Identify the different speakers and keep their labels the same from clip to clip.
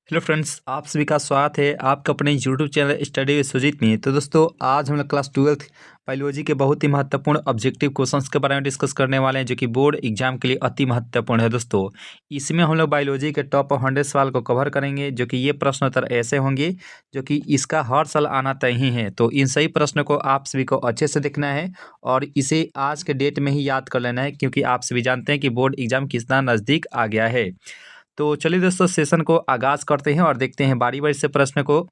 Speaker 1: Hello friends, आप सभी का स्वागत है आपका अपने YouTube channel study with Sujeet में। तो दोस्तों, आज हम लोग क्लास 12th बायोलॉजी के बहुत ही महत्वपूर्ण ऑब्जेक्टिव क्वेश्चंस के बारे में डिस्कस करने वाले हैं, जो कि बोर्ड एग्जाम के लिए अति महत्वपूर्ण है। दोस्तों, इसमें हम लोग बायोलॉजी के टॉप 100 सवाल को कवर करेंगे, जो कि ये प्रश्न उत्तर ऐसे होंगे जो कि इसका हर साल आना तय ही है। तो इन सही प्रश्नों को आप सभी को अच्छे से देखना है और इसे आज के डेट में ही याद कर लेना है, क्योंकि आप सभी जानते हैं कि बोर्ड एग्जाम कितना नज़दीक आ गया है। तो चलिए दोस्तों, सेशन को आगाज़ करते हैं और देखते हैं बारी-बारी से प्रश्न को।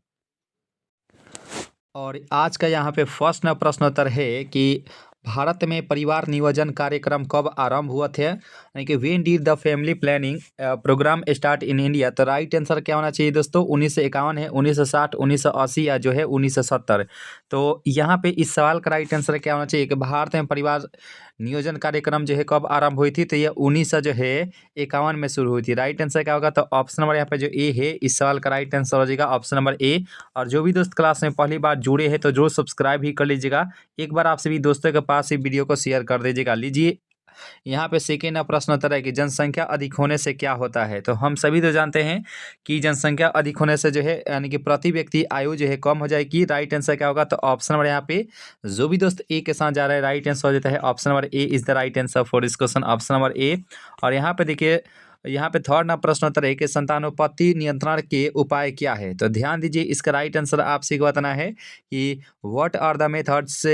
Speaker 1: और आज का यहाँ पे फर्स्ट ना प्रश्न उत्तर है कि भारत में परिवार नियोजन कार्यक्रम कब आरंभ हुआ थे, यानी कि when did the family planning program start in India. तो राइट आंसर क्या होना चाहिए दोस्तों? 1951 है, 1960, 1980 या जो है 1970। तो यहाँ पे इस सवाल का राइट आंसर क्या होना चाहिए कि भारत में परिवार नियोजन कार्यक्रम जो है कब आरंभ हुई थी, तो ये 1951 में शुरू हुई थी। राइट आंसर क्या होगा? तो ऑप्शन नंबर यहाँ पे जो ए है, इस सवाल का राइट आंसर हो जाएगा ऑप्शन नंबर ए। और जो भी दोस्त क्लास में पहली बार जुड़े हैं तो जरूर सब्सक्राइब ही कर लीजिएगा। एक बार आप सभी दोस्तों के पास ही वीडियो को शेयर कर दीजिएगा। लीजिए, यहाँ पे सेकेंड प्रश्न उत्तर है कि जनसंख्या अधिक होने से क्या होता है। तो हम सभी तो जानते हैं कि जनसंख्या अधिक होने से जो है, यानी कि प्रति व्यक्ति आयु जो है कम हो जाएगी। राइट आंसर क्या होगा? तो ऑप्शन नंबर यहाँ पे जो भी दोस्त ए के साथ जा रहा है, राइट आंसर हो जाता है option number A is the right answer for this question, option number ए। और यहाँ पे देखिए, यहाँ पे थर्ड ना प्रश्न उत्तर है कि संतानोत्पत्ति नियंत्रण के उपाय क्या है। तो ध्यान दीजिए, इसका राइट आंसर आपसे बताना है कि what are the methods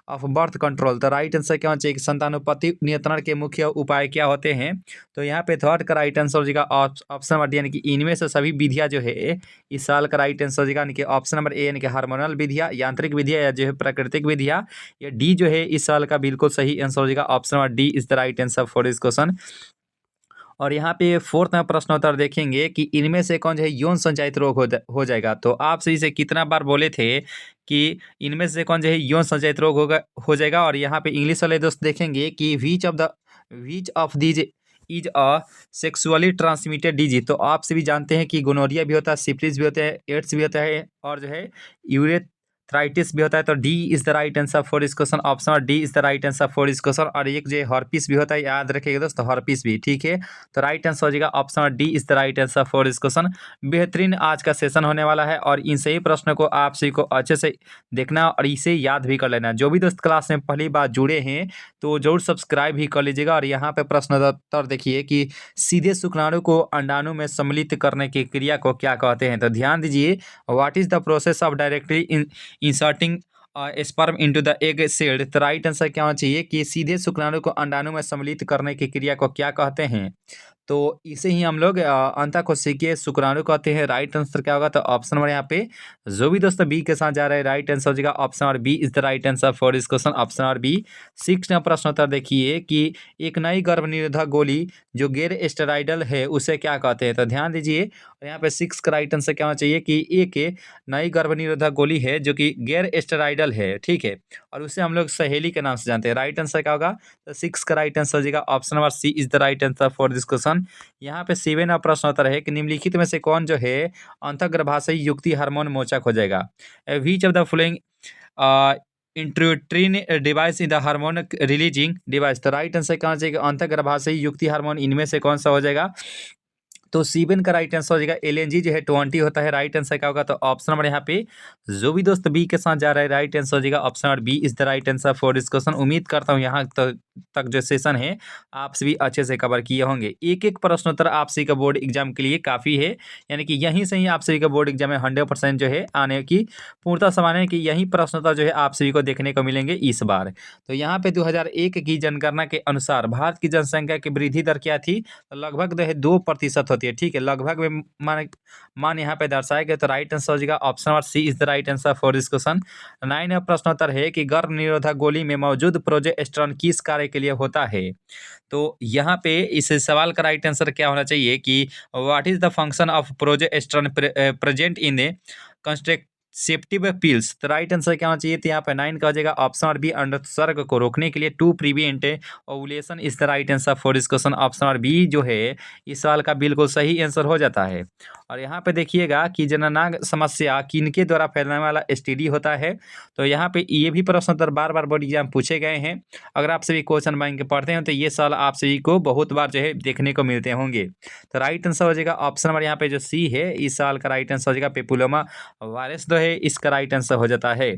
Speaker 1: of birth control. तो राइट आंसर क्या होना चाहिए कि संतानोत्पत्ति नियंत्रण के मुख्य उपाय क्या होते हैं। तो यहाँ पे थर्ड का राइट आंसर हो जाएगा ऑप्शन नंबर डी, यानी कि इनमें से सभी विधियाँ जो है इस साल का राइट आंसर हो जाएगा, यानी कि ऑप्शन नंबर ए, यानी कि हार्मोनल विधियाँ, यांत्रिक विधियाँ या जो है प्राकृतिक विधियाँ। या डी जो है इस साल का बिल्कुल सही आंसर हो जाएगा, option number D is the right answer for this question. और यहाँ पे फोर्थ में प्रश्न उत्तर देखेंगे कि इनमें से कौन जो है यौन संचालित रोग हो जाएगा। तो आप सही से कितना बार बोले थे कि इनमें से कौन जो है यौन संचालित रोग हो जाएगा। और यहाँ पे इंग्लिश वाले दोस्त देखेंगे कि which of these is a sexually transmitted disease. तो आप सभी जानते हैं कि गोनोरिया भी होता है, सिफिलिस भी होता है, एड्स भी होता है और जो है यूरेथ्राइटिस भी होता है। तो D is the right answer for this question, option और D is the right answer for this question. और एक जो हर्पिस भी होता है, याद रखिएगा दोस्तों, हर्पिस भी ठीक है। तो राइट आंसर हो जाएगा ऑप्शन और D is the right answer for this question. बेहतरीन आज का सेशन होने वाला है और इन सही प्रश्नों को आप सभी को अच्छे से देखना और इसे याद भी कर लेना। जो भी दोस्त क्लास में पहली बार जुड़े हैं तो जरूर सब्सक्राइब भी कर लीजिएगा। और यहाँ पे प्रश्न उत्तर देखिए कि सीधे शुक्राणु को अंडाणु में सम्मिलित करने की क्रिया को क्या कहते हैं। तो ध्यान दीजिए, what is the process of directly inserting sperm into the egg cell. तो राइट आंसर क्या होना चाहिए कि सीधे शुक्राणु को अंडाणु में सम्मिलित करने की क्रिया को क्या कहते हैं। तो इसे ही हम लोग अंतःकोशिकीय शुक्राणु कहते हैं। राइट आंसर क्या होगा? तो ऑप्शन नंबर यहाँ पे जो भी दोस्तों बी के साथ जा रहे हैं, राइट आंसर हो जाएगा option number B is the right answer for this question, option number B. Six प्रश्न उत्तर देखिए कि एक नई गर्भ निरोधक गोली जो गैर स्टेरॉइडल है उसे क्या कहते हैं। तो ध्यान दीजिए, यहाँ पे सिक्स का राइट आंसर क्या होना चाहिए कि एक नई गर्भ निरोधक गोली है जो कि गैर स्टेरॉइडल है, ठीक है, और उसे हम लोग सहेली के नाम से जानते हैं। राइट आंसर क्या होगा? तो सिक्स का राइट आंसर हो जाएगा option number C is the right answer for this question. यहाँ पे सेवन प्रश्न उत्तर है कि निम्नलिखित में से कौन जो है अंतःगर्भाशय युक्ति हार्मोन मोचक हो जाएगा। Which of the following endocrine device in the hormone releasing device. तो राइट आंसर क्या होना चाहिए? अंतःगर्भाशय युक्ति हार्मोन इनमें से कौन सा हो जाएगा। तो सीबेन का राइट आंसर हो जाएगा एलएनजी जो है 20 होता है। राइट आंसर क्या होगा? तो ऑप्शन नंबर यहाँ पे जो भी दोस्त बी के साथ जा रहा है, राइट आंसर हो जाएगा option number B is the right answer for this question. उम्मीद करता हूँ यहाँ तक जो सेशन है आप सभी अच्छे से कवर किए होंगे। एक एक प्रश्न उत्तर आप सभी का बोर्ड एग्जाम के लिए काफ़ी है, यानी कि यहीं से ही आप सभी का बोर्ड एग्जाम में 100% जो है आने की पूर्णतः संभावना है कि यही प्रश्न उत्तर जो है आप सभी को देखने को मिलेंगे इस बार। तो यहाँ पे 2001 की जनगणना के अनुसार भारत की जनसंख्या की वृद्धि दर क्या थी? तो लगभग जो है 2% होती है, ठीक है, लगभग में मान यहाँ पे दर्शाया गया। तो राइट आंसर हो जाएगा option number C is the right answer for this question. 9 प्रश्न उत्तर है कि गर्भ निरोधक गोली में मौजूद प्रोजेस्टेरॉन किस कार्य के लिए होता है। तो यहाँ पे इस सवाल का राइट आंसर क्या होना चाहिए कि what is the function of progesterone present in A contraceptive pills. तो राइट आंसर क्या होना चाहिए? तो यहाँ पे 9 का हो जाएगा ऑप्शन नंबर बी, अंडोत्सर्ग को रोकने के लिए, to prevent ovulation is the right answer for this question, option number B जो है इस सवाल का बिल्कुल सही आंसर हो जाता है। और यहाँ पे देखिएगा कि जननांग समस्या किनके द्वारा फैलने वाला एसटीडी होता है। तो यहाँ पे ये भी प्रश्न उत्तर बार बार बोर्ड एग्जाम पूछे गए हैं। अगर आप सभी क्वेश्चन बैंक के पढ़ते हैं तो ये सवाल आप सभी को बहुत बार जो है देखने को मिलते होंगे। तो राइट आंसर हो जाएगा ऑप्शन नंबर यहाँ पे जो सी है, इस साल का राइट आंसर हो जाएगा पेपुलोमा वायरस जो है इसका राइट आंसर हो जाता है।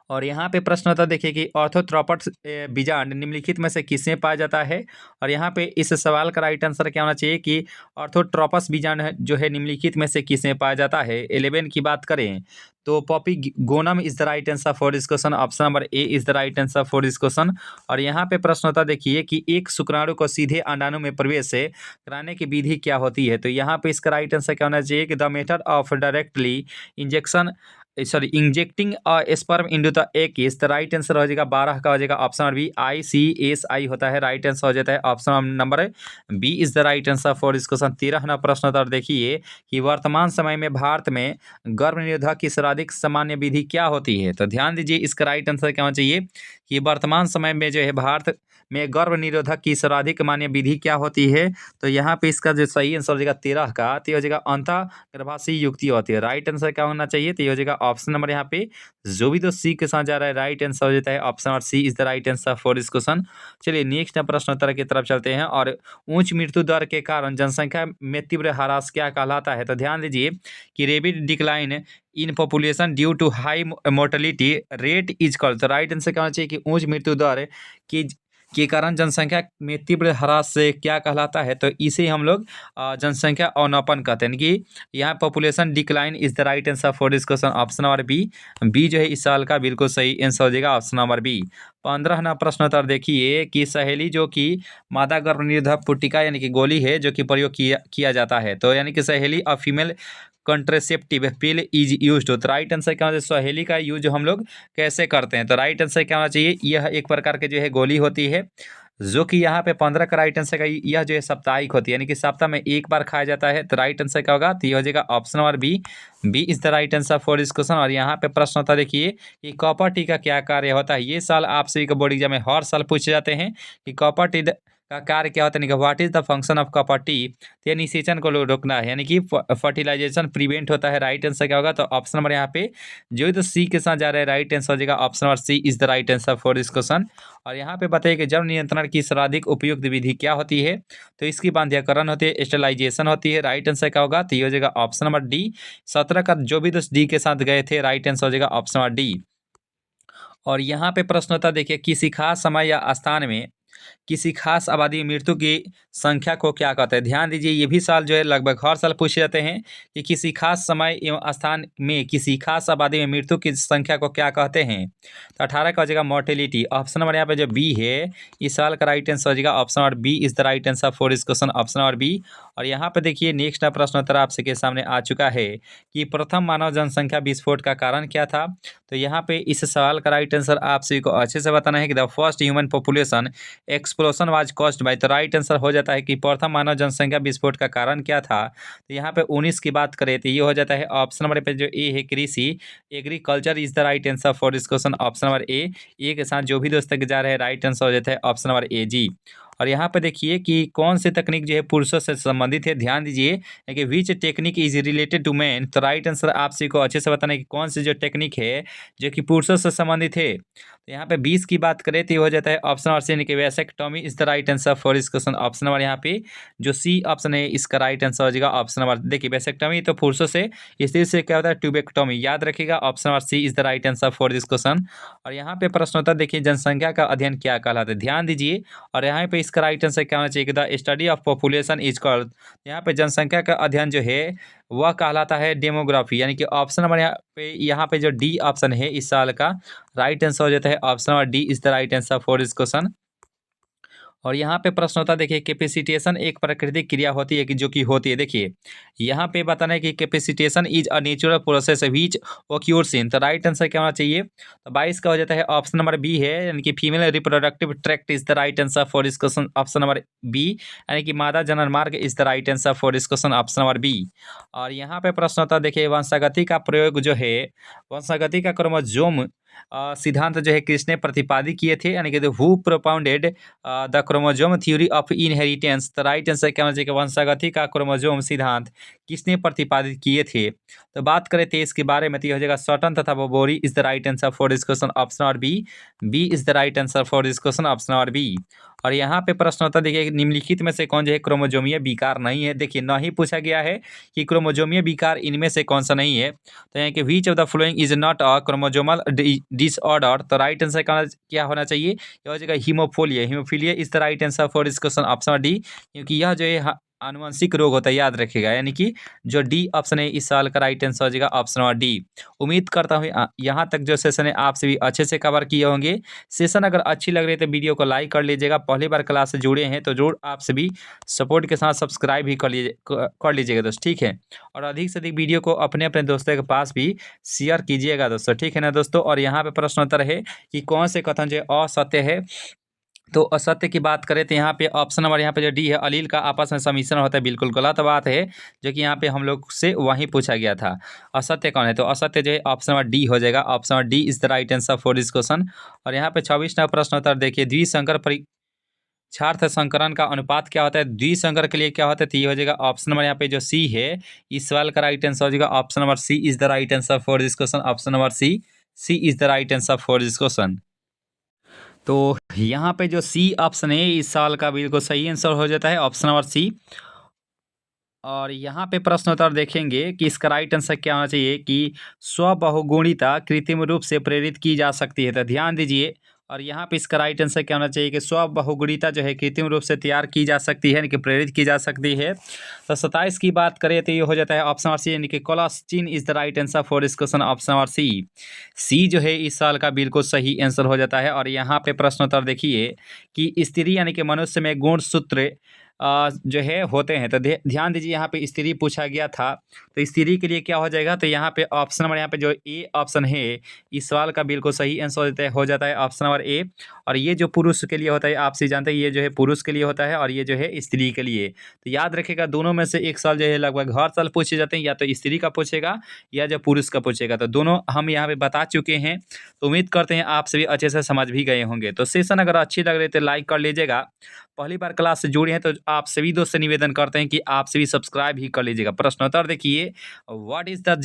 Speaker 1: और यहाँ पे प्रश्न होता है देखिए कि ऑर्थोट्रोपस बीजांड निम्नलिखित में से किसमें पाया जाता है। और यहाँ पे इस सवाल का राइट आंसर क्या होना चाहिए कि ऑर्थोट्रोपस बीजांड जो है निम्नलिखित में से किसमें पाया जाता है। 11 की बात करें तो polygonum is the right answer for this question, option number A is the right answer for this question. और यहाँ पे प्रश्न होता देखिए कि एक शुक्राणु को सीधे अंडाणु में प्रवेश कराने की विधि क्या होती है। तो यहाँ पे इसका राइट आंसर क्या होना चाहिए कि the method of directly injecting sperm into the egg is the right answer हो जाएगा 12 का हो जाएगा ऑप्शन नंबर बी ICSI होता है, राइट आंसर हो जाता है option number B is the right answer for इस क्वेश्चन। 13वां प्रश्न उत्तर देखिए कि वर्तमान समय में भारत में गर्भ निरोधक की सर्वाधिक सामान्य विधि क्या होती है। तो ध्यान दीजिए इसका राइट आंसर क्या होना चाहिए कि वर्तमान समय में जो है भारत में गर्भ निरोधक की सर्वाधिक मान्य विधि क्या होती है। तो यहाँ पे इसका जो सही आंसर हो जाएगा 13 का, तो ये हो जाएगा अंतः गर्भाशयी युक्ति होती है। राइट आंसर क्या होना चाहिए, तो ये हो जाएगा ऑप्शन नंबर यहाँ पे जो भी तो सी के साथ जा रहा है राइट आंसर हो जाता है option number C is the right answer for this question. चलिए नेक्स्ट प्रश्न उत्तर की तरफ चलते हैं। और उच्च मृत्यु दर के कारण जनसंख्या में तीव्र ह्रास क्या कहलाता है। तो ध्यान दीजिए कि rapid decline in population due to high mortality rate is called. तो राइट आंसर क्या होना चाहिए कि उच्च मृत्यु दर की के कारण जनसंख्या में तीव्र ह्रास से क्या कहलाता है। तो इसे हम लोग जनसंख्या अवनपन कहते हैं कि यहाँ population decline is the right answer for this question, option number B जो है इस साल का बिल्कुल सही आंसर हो जाएगा ऑप्शन नंबर बी। 15वां प्रश्न उत्तर देखिए कि सहेली जो कि मादा गर्भ निरोधक पुटिका यानी कि गोली है जो कि प्रयोग किया जाता है। तो यानी कि सहेली और female contraceptive pill is use. तो राइट आंसर क्या होना चाहिए, सहेली का यूज हम लोग कैसे करते हैं। तो राइट आंसर क्या होना चाहिए, यह एक प्रकार के जो है गोली होती है जो कि यहाँ पे 15 का राइट आंसर का यह जो है साप्ताहिक होती है यानी कि सप्ताह में एक बार खाया जाता है। तो राइट आंसर क्या होगा, तो ये हो जाएगा option number B is the right answer for this question. और यहाँ पे प्रश्न होता है देखिए कि कॉपर टी का क्या कार्य होता है। ये साल आप सभी को बोर्ड एग्जाम में हर साल पूछे जाते हैं कि कॉपर टी का कार्य क्या होता है, what is the function of copper T. तो निषेचन को रोकना है यानी कि फर्टिलाइजेशन प्रिवेंट होता है। राइट आंसर क्या होगा, तो ऑप्शन नंबर यहाँ पे जो तो सी के साथ जा रहा है राइट आंसर हो जाएगा option number C is the right answer for this question. और यहाँ पे बताइए कि जन्म नियंत्रण की सर्वाधिक उपयुक्त विधि क्या होती है। तो इसकी बाध्यकरण होती है, स्टेलाइजेशन होती है। राइट आंसर क्या होगा, तो ये हो जाएगा ऑप्शन नंबर डी। 17 का जो भी दोस्त डी के साथ गए थे राइट आंसर हो जाएगा ऑप्शन नंबर डी। और यहाँ पे प्रश्न होता देखिए किसी खास समय या स्थान में किसी खास आबादी में मृत्यु की संख्या को क्या कहते हैं। ध्यान दीजिए ये भी साल जो है लगभग हर साल पूछे जाते हैं कि किसी खास समय एवं स्थान में किसी खास आबादी में मृत्यु की संख्या को क्या कहते हैं। तो 18 का हो जाएगा मोर्टेलिटी। ऑप्शन नंबर यहाँ पे जो बी है इस साल का राइट आंसर हो जाएगा option number B is the right answer for this question, option number B. और यहाँ पे देखिए नेक्स्ट प्रश्न उत्तर आप सबके सामने आ चुका है कि प्रथम मानव जनसंख्या विस्फोट का कारण क्या था। तो यहाँ पे इस सवाल का राइट आंसर आप सभी को अच्छे से बताना है कि the first human population explosion was caused by. तो राइट आंसर हो जाता है कि प्रथम मानव जनसंख्या विस्फोट का कारण क्या था। तो यहाँ पे 19 की बात करें तो ये हो जाता है ऑप्शन नंबर पे जो ए है कृषि, agriculture is the right answer for this question, option number ए के साथ जो भी दोस्त तक जा रहे हैं राइट आंसर हो जाता है ऑप्शन नंबर ए जी। और यहाँ पे देखिए कि कौन सी तकनीक जो है पुरुषों से संबंधित है। ध्यान दीजिए कि which technique is related to man. तो राइट आंसर आप सभी को अच्छे से बताना है कि कौन सी जो टेक्निक है जो कि पुरुषों से संबंधित है। तो यहाँ पे 20 की बात करें तो ये हो जाता है ऑप्शन नंबर सी यानी कि vasectomy is the right answer for इस क्वेश्चन, ऑप्शन नंबर यहाँ पे जो सी ऑप्शन है इसका राइट आंसर हो जाएगा ऑप्शन नंबर। देखिए वैसेक्टॉमी तो पुरुषों से, स्त्री से क्या होता है ट्यूबेक्टॉमी, याद रखिएगा option number C is the right answer for this question. और यहाँ पे प्रश्न होता है देखिए जनसंख्या का अध्ययन क्या कहलाता है। ध्यान दीजिए और यहाँ पे इसका राइट आंसर क्या होना चाहिए कि the study of population is called. यहाँ पे जनसंख्या का अध्ययन जो है वह कहलाता है डेमोग्राफी, यानी कि ऑप्शन नंबर यहाँ पे जो डी ऑप्शन है इस साल का राइट आंसर हो जाता है option number D is the right answer for this question. और यहाँ पे प्रश्न होता है देखिए कैपेसिटेशन एक प्राकृतिक क्रिया होती है कि जो कि होती है। देखिए यहाँ पे बताना है कि capacitation is a natural process which occurs in. तो राइट आंसर क्या होना चाहिए, तो 22 का हो जाता है ऑप्शन नंबर बी है यानी कि female reproductive tract is the right answer for this question, option number B यानी कि मादा जनन मार्ग is the right answer for this question, option number B. और यहाँ पे प्रश्न होता है देखिए वंशागति का प्रयोग जो है वंशागति का क्रोमोजोम सिद्धांत जो है किसने प्रतिपादित किए थे, यानी कि who propounded the chromosome theory of inheritance. तो राइट आंसर क्या होना चाहिए कि वंशागति का क्रोमोजोम सिद्धांत किसने प्रतिपादित किए थे। तो बात करें तेईस के बारे में तो ये हो जाएगा सटन तथा Boveri is the right answer for this question, option और B. B is the right answer for this question, option और बी। और यहाँ पे प्रश्न होता है, देखिए निम्नलिखित में से कौन जो है क्रोमोजोमीय विकार नहीं है। देखिए न ही पूछा गया है कि क्रोमोजोमीय विकार इनमें से कौन सा नहीं है। तो यहाँ के which of the following is not a chromosomal disorder. तो राइट आंसर क्या होना चाहिए, यह हो जाएगा haemophilia. Haemophilia is the right answer for this question, option D. क्योंकि यह जो है आनुवंशिक रोग होता है, याद रखिएगा। यानी कि जो डी ऑप्शन है इस साल का राइट आंसर हो जाएगा ऑप्शन और डी। उम्मीद करता हूँ यहाँ तक जो सेशन है आपसे भी अच्छे से कवर किए होंगे। सेशन अगर अच्छी लग रही है तो वीडियो को लाइक कर लीजिएगा। पहली बार क्लास से जुड़े हैं तो जरूर आपसे भी सपोर्ट के साथ सब्सक्राइब भी कर लीजिएगा दोस्त, ठीक है। और अधिक से अधिक वीडियो को अपने अपने दोस्तों के पास भी शेयर कीजिएगा दोस्तों, ठीक है ना दोस्तों। और यहाँ पे प्रश्न उत्तर है कि कौन से कथन जो असत्य है। तो असत्य की बात करें तो यहाँ पे ऑप्शन नंबर यहाँ पे जो डी है, अलील का आपस में सम्मिश्रण होता है, बिल्कुल गलत बात है, जो कि यहाँ पे हम लोग से वहीं पूछा गया था। असत्य कौन है, तो असत्य जो है ऑप्शन नंबर डी हो जाएगा, option number D is the right answer for this question. और यहाँ पे 26वां प्रश्न उत्तर देखिए, द्विसंकर परीक्षार्थ संकरण का अनुपात क्या होता है। द्विसंकर के लिए क्या होता है, तो ये हो जाएगा ऑप्शन नंबर यहाँ पे जो सी है, इस सवाल का राइट आंसर हो जाएगा option number C is the right answer for this question, option number C is the right answer for this question. तो यहाँ पे जो सी ऑप्शन है इस साल का बिल्कुल सही आंसर हो जाता है, ऑप्शन नंबर सी। और यहाँ पे प्रश्न उत्तर देखेंगे कि इसका राइट आंसर क्या होना चाहिए कि स्वबहुगुणिता कृत्रिम रूप से प्रेरित की जा सकती है। तो ध्यान दीजिए, और यहाँ पे इसका राइट आंसर क्या होना चाहिए कि स्वबहुगुणिता जो है कृत्रिम रूप से तैयार की जा सकती है, यानी कि प्रेरित की जा सकती है। तो 27 की बात करें तो ये हो जाता है ऑप्शन नंबर सी, यानी कि कोलेस्टिन is the right answer for this question, option number C जो है इस साल का बिल्कुल सही आंसर हो जाता है। और यहाँ पे प्रश्न उत्तर देखिए कि स्त्री यानी कि मनुष्य में गुणसूत्र जो है होते हैं। तो ध्यान दीजिए, यहाँ पे स्त्री पूछा गया था, तो स्त्री के लिए क्या हो जाएगा, तो यहाँ पे ऑप्शन नंबर यहाँ पे जो ए ऑप्शन है इस सवाल का बिल्कुल सही आंसर हो जाता है ऑप्शन नंबर ए। और ये जो पुरुष के लिए होता है आपसे जानते हैं, ये जो है पुरुष के लिए होता है और ये जो है स्त्री के लिए। तो याद रखिएगा दोनों में से एक साल जो है लगभग हर साल पूछे जाते हैं, या तो स्त्री का पूछेगा या जो पुरुष का पूछेगा। तो दोनों हम यहाँ पे बता चुके हैं, तो उम्मीद करते हैं आप सभी अच्छे से समझ भी गए होंगे। तो सेशन अगर अच्छी लग रही है तो लाइक कर लीजिएगा। पहली बार क्लास से जुड़े हैं तो आप सभी दोस्त से निवेदन करते हैं कि आप सभी सब्सक्राइब भी कर लीजिएगा। प्रश्नोत्तर देखिए, what is the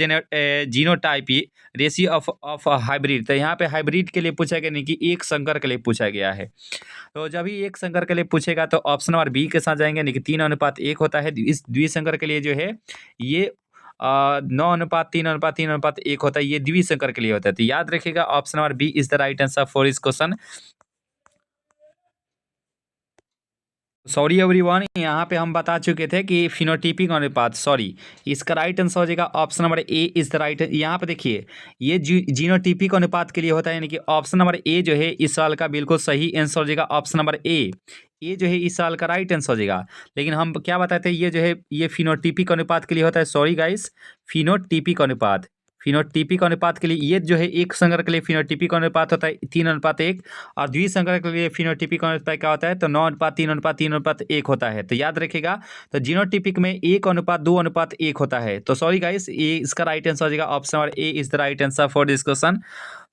Speaker 1: genotype ratio of hybrid. तो यहाँ पे हाइब्रिड के लिए पूछा गया, नहीं कि एक संकर के लिए पूछा गया है। तो जब ही एक संकर के लिए पूछेगा तो ऑप्शन नंबर बी के साथ जाएंगे, नहीं कि 3:1 होता है। इस द्विसंकर के लिए जो है ये 9:3:3:1 होता है, ये द्विसंकर के लिए होता है। तो याद रखिएगा option number B is the right answer for इस क्वेश्चन। सॉरी एवरीवन, यहाँ पे हम बता चुके थे कि फिनोटिपिक अनुपात, सॉरी इसका राइट आंसर हो जाएगा option number A is the right. यहाँ पे देखिए ये जीनोटिपिक अनुपात के लिए होता है, यानी कि ऑप्शन नंबर ए जो है इस साल का बिल्कुल सही आंसर हो जाएगा ऑप्शन नंबर ए जो है इस साल का राइट आंसर हो जाएगा। लेकिन हम क्या बताते हैं, ये जो है ये फिनोटिपिक अनुपात के लिए होता है, सॉरी गाइस, फिनोटिपिक अनुपात। फिनोटिपिक अनुपात के लिए ये जो है एक संकर के लिए फिनोटिपिक अनुपात होता है 3:1, और द्विसंकर के लिए फिनोटिपिक अनुपात क्या होता है, तो 9:3:3:1 होता है। तो याद रखिएगा, तो जीनोटिपिक में 1:2:1 होता है। तो सॉरी गाइस, ये इसका राइट आंसर हो जाएगा option number A is the right answer for this question.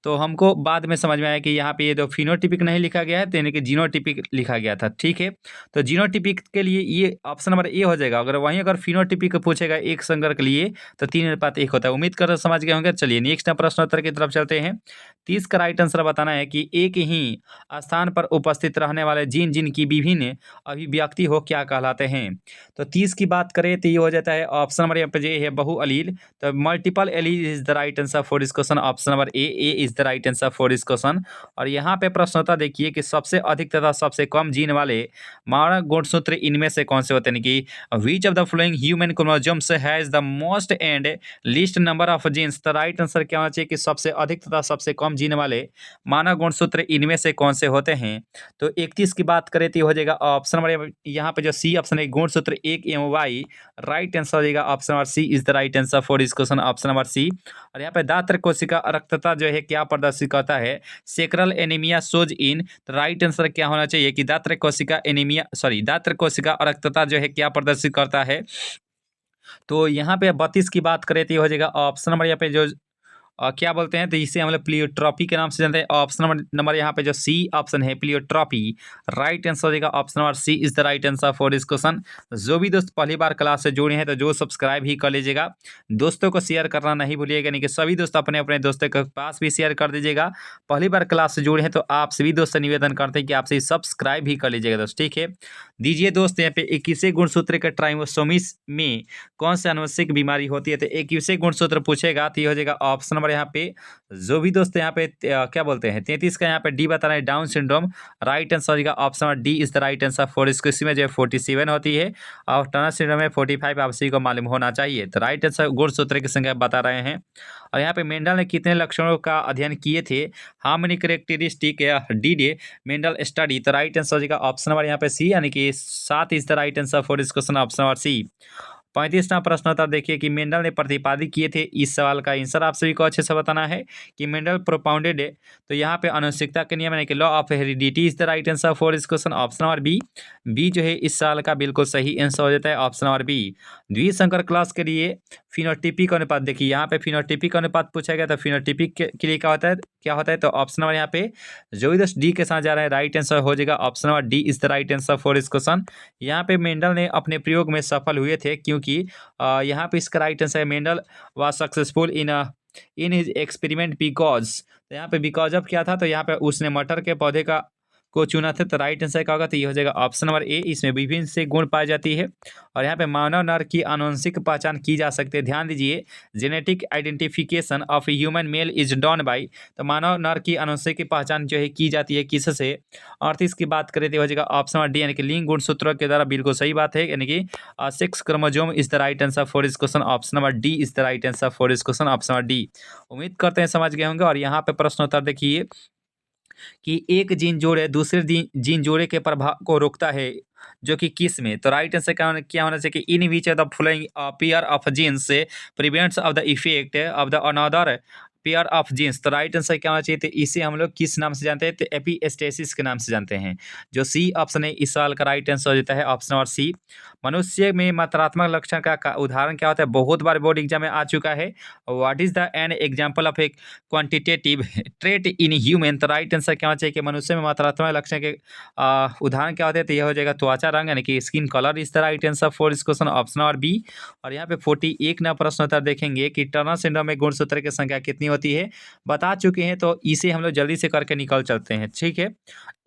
Speaker 1: तो हमको बाद में समझ में आया कि यहाँ पे ये तो फिनोटिपिक नहीं लिखा गया है, तो यानी कि जीनोटिपिक लिखा गया था, ठीक है। तो जीनोटिपिक के लिए ये ऑप्शन नंबर ए हो जाएगा। अगर वहीं अगर फिनोटिपिक पूछेगा एक संकर के लिए तो 3:1 होता है। उम्मीद कर समझ गए होंगे। चलिए नेक्स्ट प्रश्न उत्तर की तरफ चलते हैं। 30 का राइट आंसर बताना है कि एक ही स्थान पर उपस्थित रहने वाले जीन जिनकी विभिन्न अभिव्यक्ति हो क्या कहलाते हैं। तो 30 की बात करें तो ये हो जाता है ऑप्शन नंबर यहाँ पे जो है बहु अलील। तो multiple allele is the right answer for this question, option number A is the right answer for this question. और यहाँ पे प्रश्न होता देखिए कि सबसे अधिक तथा सबसे कम जीन वाले मानव गुणसूत्र इनमें से कौन से होते हैं, कि which of the following human chromosomes has the most and least number of genes. तो राइट आंसर क्या होना चाहिए कि सबसे अधिक तथा सबसे कम जीन वाले मानव गुणसूत्र इनमें से कौन से होते हैं। तो 31 की बात करें तो हो जाएगा ऑप्शन नंबर यहाँ पे जो सी ऑप्शन है गुणसूत्र 1 MY, राइट आंसर हो जाएगा option number C is the right answer for this question, option number C. और यहाँ पे दात्र कोशिका रक्तता जो है क्या प्रदर्शित करता है, सेक्रल एनीमिया सोज इन। तो राइट आंसर क्या होना चाहिए कि दात्र कोशिका एनीमिया, सॉरी दात्र कोशिका रक्तता जो है क्या प्रदर्शित करता है। तो यहाँ पे 32 की बात करें तो ये हो जाएगा ऑप्शन नंबर यहाँ पे जो क्या बोलते हैं, तो इसे हम लोग प्लियोट्रॉपी के नाम से जानते हैं। ऑप्शन नंबर यहाँ पे जो सी ऑप्शन है प्लियोट्रॉपी, राइट आंसर हो जाएगा option number C is the right answer for this question. जो भी दोस्त पहली बार क्लास से जुड़े हैं तो जो सब्सक्राइब ही कर लीजिएगा, दोस्तों को शेयर करना नहीं भूलिएगा, यानी कि सभी दोस्त अपने अपने दोस्तों के पास भी शेयर कर दीजिएगा। पहली बार क्लास से जुड़े हैं तो आप सभी दोस्त से निवेदन करते हैं कि आपसे सब्सक्राइब ही कर लीजिएगा दोस्त, ठीक है। दीजिए दोस्त, यहाँ पे 21वें गुणसूत्र के ट्राइसोमी में कौन सी आनुवंशिक बीमारी होती है, तो 21वें गुणसूत्र पूछेगा तो ये हो जाएगा ऑप्शन नंबर यहाँ पे जो भी दोस्त यहाँ पे क्या बोलते हैं 33 का यहाँ पे डी बता रहे हैं, डाउन सिंड्रोम। राइट आंसर हो जाएगा option number D is the right answer for इसको। इसी में जो है 47 होती है और टर्नर सिंड्रोम में 45 आप सभी को मालूम होना चाहिए। तो राइट आंसर गुणसूत्र की संख्या बता रहे हैं। और यहाँ पे मेंडल ने कितने लक्षणों का अध्ययन किए थे, हाउ मेनी कैरेक्टरिस्टिक या डी मेंडल स्टडी, तो राइट आंसर हो जाएगा ऑप्शन नंबर यहाँ पे सी, यानी कि 7 is the right answer for this question, option number C. 35वां प्रश्नोत्तर देखिए कि मेंडल ने प्रतिपादित किए थे, इस सवाल का आंसर आप सभी को अच्छे से बताना है कि मेंडल प्रोपाउंडेड, तो यहाँ पे आनुवंशिकता के नियम यानी कि law of heredity is the right answer for इस question, option number B. B जो है इस साल का बिल्कुल सही आंसर हो जाता है, ऑप्शन नंबर बी। द्विसंकर क्लास के लिए फिनोटिपिक अनुपात, देखिए यहाँ पे फिनोटिपिक अनुपात पूछा गया, तो फिनोटिपिक के लिए क्या होता है, तो ऑप्शन नंबर यहाँ पे जो भी दोस्त डी के साथ जा रहा है राइट आंसर हो जाएगा option number D is the right answer for इस क्वेश्चन। यहाँ पे मेंडल ने अपने प्रयोग में सफल हुए थे, क्योंकि यहाँ पे इसका राइट आंसर है Mendel was successful in his experiment because, तो यहाँ पे बिकॉज ऑफ क्या था, तो यहाँ पे उसने मटर के पौधे को चुना था, तो राइट आंसर क्या होगा, तो ये हो जाएगा ऑप्शन नंबर ए। इसमें विभिन्न से गुण पाई जाती है और यहाँ पे मानव नर की आनुवंशिक पहचान की जा सकती है। ध्यान दीजिए, genetic identification of human male is done by, तो मानव नर की आनुवंशिक की पहचान जो है की जाती है किससे, और इसकी बात करें तो हो जाएगा ऑप्शन नंबर डी, यानी कि लिंग गुणसूत्रों के द्वारा, बिल्कुल सही बात है, यानी कि 6 chromosome is the right answer for इस question, option number D is the right answer for इस क्वेश्चन, ऑप्शन नंबर डी। उम्मीद करते हैं समझ गए होंगे। और यहाँ पे प्रश्नोत्तर देखिए कि एक जीन जोड़े दूसरे जीन जोड़े के प्रभाव को रोकता है, जो कि किस में, तो राइट आंसर क्या होना चाहिए कि in which of the following pair of genes से prevents of the effect of the another pair of genes, तो राइट आंसर क्या होना चाहिए, तो इसे हम लोग किस नाम से जानते हैं, तो एपिस्टेसिस के नाम से जानते हैं। जो सी ऑप्शन है इस सवाल का राइट आंसर हो जाता है ऑप्शन नंबर सी। मनुष्य में मात्रात्मक लक्षण का उदाहरण क्या होता है, बहुत बार बोर्ड एग्जाम में आ चुका है, what is the an example of A quantitative trait in human, तो राइट आंसर क्या होना चाहिए कि मनुष्य में मात्रात्मक लक्षण के उदाहरण क्या होते हैं, तो यह हो जाएगा त्वचा रंग, यानी कि skin colour is the right answer for इस क्वेश्चन, ऑप्शन नंबर बी। और यहाँ पे 41 ना प्रश्न उत्तर देखेंगे कि टर्नर सिंड्रोम में गुणसूत्र की संख्या कितनी होती है, बता चुके हैं, तो इसे हम लोग जल्दी से करके निकल चलते हैं, ठीक है।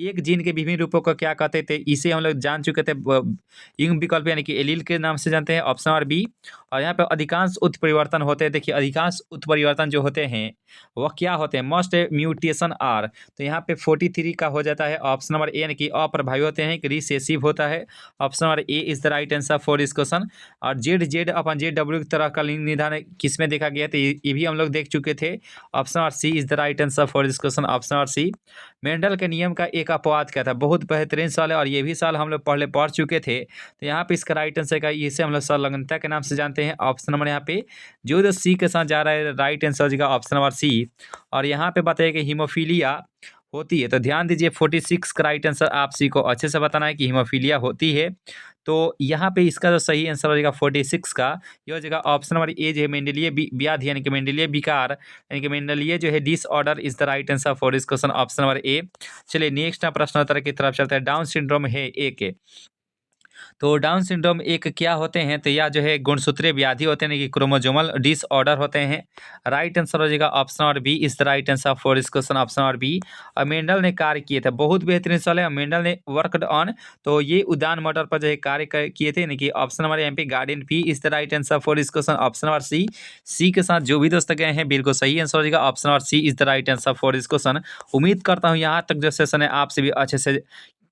Speaker 1: एक जीन के विभिन्न रूपों को क्या कहते थे, इसे हम लोग जान चुके थे, युग्म विकल्प यानी कि एलील के नाम से जानते हैं, ऑप्शन नंबर बी। और यहाँ पे अधिकांश उत्परिवर्तन होते हैं, देखिए अधिकांश उत्परिवर्तन जो होते हैं वह क्या होते हैं, मस्ट म्यूटेशन आर, तो यहाँ पे 43 का हो जाता है ऑप्शन नंबर ए, यानी कि अप्रभावी होते हैं, रिसेसिव होता है, option number A is the right answer for इस क्वेश्चन। और जेड अपन जेड डब्ल्यू की तरह का लिंग निर्धारण किस में देखा गया, तो ये भी हम लोग देख चुके थे, option number C is the right answer for this question, option number C. Mendel के नियम का एक अपवाद क्या था, बहुत बेहतरीन सवाल है और ये भी साल हम लोग पढ़ चुके थे, तो यहाँ पे इसका राइट आंसर का इसे हम लोग संलग्नता के नाम से जानते हैं, ऑप्शन नंबर यहाँ पे जो सी के साथ जा रहा है राइट आंसर होगा ऑप्शन नंबर सी। और यहाँ पे बताइए कि हीमोफीलिया होती है, तो ध्यान दीजिए 46 का राइट आंसर आप सी को अच्छे से बताना है कि हीमोफीलिया होती है, तो यहाँ पे इसका जो सही आंसर हो जाएगा 46 का, ये हो जाएगा ऑप्शन नंबर ए, जो है मेंडेलिय व्याधि यानी कि मेंडेलिय विकार यानी कि मेंडेलिय जो है disorder is the right answer for this question, option number ए। चलिए नेक्स्ट प्रश्न उत्तर की तरफ चलते हैं। डाउन सिंड्रोम है एक, तो डाउन सिंड्रोम एक क्या होते हैं, तो यह जो है गुणसूत्रीय व्याधि होते हैं कि क्रोमोजोमल डिसऑर्डर होते हैं, राइट आंसर हो जाएगा option number B is the right answer for इस क्वेश्चन, ऑप्शन नंबर बी। और मेंडल ने कार्य किए थे, बहुत बेहतरीन सवाल है, मेंडल ने वर्कड ऑन, तो ये उदान मटर पर जो है कार्य किए थे, यानी कि ऑप्शन नंबर यहाँ पे garden pea is the right answer for इस क्वेश्चन, ऑप्शन नंबर सी। सी के साथ जो भी दोस्त गए हैं बिल्कुल सही आंसर हो जाएगा option number C is the right answer for इस क्वेश्चन। उम्मीद करता हूँ यहाँ तक जो सेशन है आपसे भी अच्छे से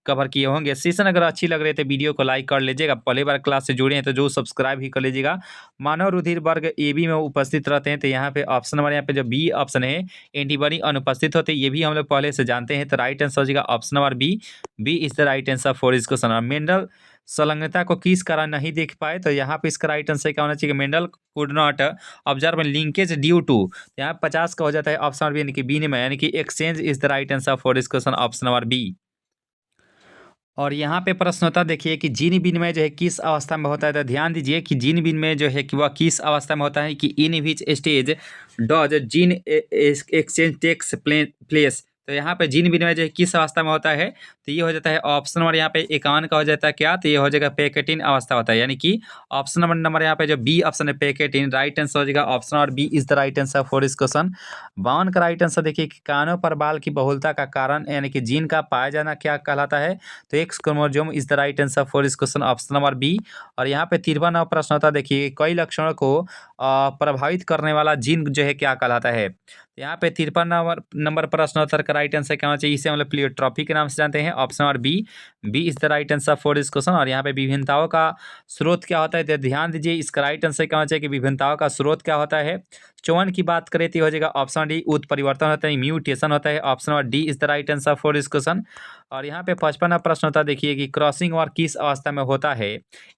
Speaker 1: कवर किए होंगे। सेशन अगर अच्छी लग रही है तो वीडियो को लाइक कर लीजिएगा, पहली बार क्लास से जुड़े हैं तो जो सब्सक्राइब ही कर लीजिएगा। मानव रुधिर वर्ग ए बी में उपस्थित रहते हैं, तो यहाँ पे ऑप्शन नंबर यहाँ पे जो बी ऑप्शन है एंटीबॉडी अनुपस्थित होते हैं, ये भी हम लोग पहले से जानते हैं, तो राइट आंसर हो जाएगा option number B, B is the right answer for इस क्वेश्चन। मेंडल संलग्नता को किस कारण नहीं देख पाए, तो यहाँ पे इसका राइट आंसर क्या होना चाहिए, Mendel could not observe linkage due to, यहाँ 50 का हो जाता है ऑप्शन नंबर बी, यानी कि बी में, यानी कि exchange is the right answer for इस क्वेश्चन, ऑप्शन नंबर बी। और यहाँ पे प्रश्न होता देखिए कि जीन विनिमय जो है किस अवस्था में होता है। तो ध्यान दीजिए कि जीन विनिमय जो है कि वह किस अवस्था में होता है कि in which stage does gene exchange takes place. तो यहाँ पे जीन विनिमय जो है किस अवस्था में होता है, तो ये हो जाता है ऑप्शन नंबर यहाँ पे 51 का हो जाता है क्या, तो ये हो जाएगा पैकेटिन अवस्था होता है, यानी कि ऑप्शन नंबर यहाँ पे जो बी ऑप्शन है पैकेटिन, राइट आंसर हो जाएगा option number B is the right answer for इस क्वेश्चन। 52 का राइट आंसर देखिए कि कानों पर बाल की बहुलता का कारण यानी कि जीन का पाया जाना क्या कहलाता है, तो x chromosome is the right answer for इस क्वेश्चन ऑप्शन नंबर बी। और यहाँ पे 53वां प्रश्न होता है देखिए कई लक्षणों को प्रभावित करने वाला जीन जो है क्या कहलाता है। यहाँ पे 53 नंबर प्रश्न उत्तर का राइट आंसर क्या होना चाहिए, इसे हम लोग प्लियोट्रॉपी के नाम से जानते हैं, option number B, B is the right answer for this question. और यहाँ पे विभिन्नताओं का स्रोत क्या होता है, तो ध्यान दीजिए इसका राइट आंसर क्या होना चाहिए कि विभिन्नताओं का स्रोत क्या होता है। चौवन की बात करें तो हो जाएगा ऑप्शन डी, उत्परिवर्तन होता है, म्यूटेशन होता है, option number D is the right answer for this question. और यहाँ पे 55वां प्रश्न होता है देखिए कि क्रॉसिंग ओवर किस अवस्था में होता है,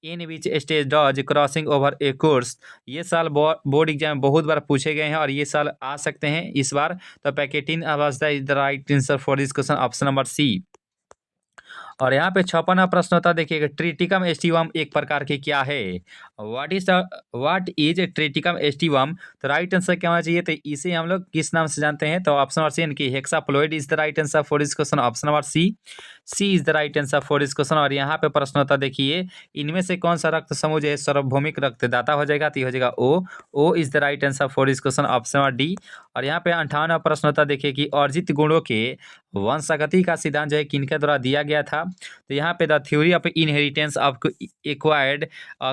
Speaker 1: in which stage does crossing over occurs. ये साल बोर्ड एग्जाम में बहुत बार पूछे गए हैं और ये साल आ सकते हैं इस बार। तो पैकेटिन अवस्था is the right answer for this question option number C. और यहाँ पे 56वां प्रश्न होता है देखिएगा ट्रिटिकम एस्टिवम एक प्रकार की क्या है, व्हाट इज ट्रिटिकम एस्टिवम। तो राइट आंसर क्या होना चाहिए, तो इसे हम लोग किस नाम से जानते हैं, तो ऑप्शन नंबर सी यानी कि hexaploid is the right answer for this question option number C, C is the right answer for this question. और यहाँ पे प्रश्न होता देखिए इनमें से कौन सा रक्त समूह जो है सार्वभौमिक रक्तदाता हो जाएगा, तो ये हो जाएगा O is the right answer for this question option number D. और यहाँ पे 58वां प्रश्न होता देखिए कि अर्जित गुणों के वंशागति का सिद्धांत जो है किनके द्वारा दिया गया था, तो यहाँ पे the theory of inheritance of acquired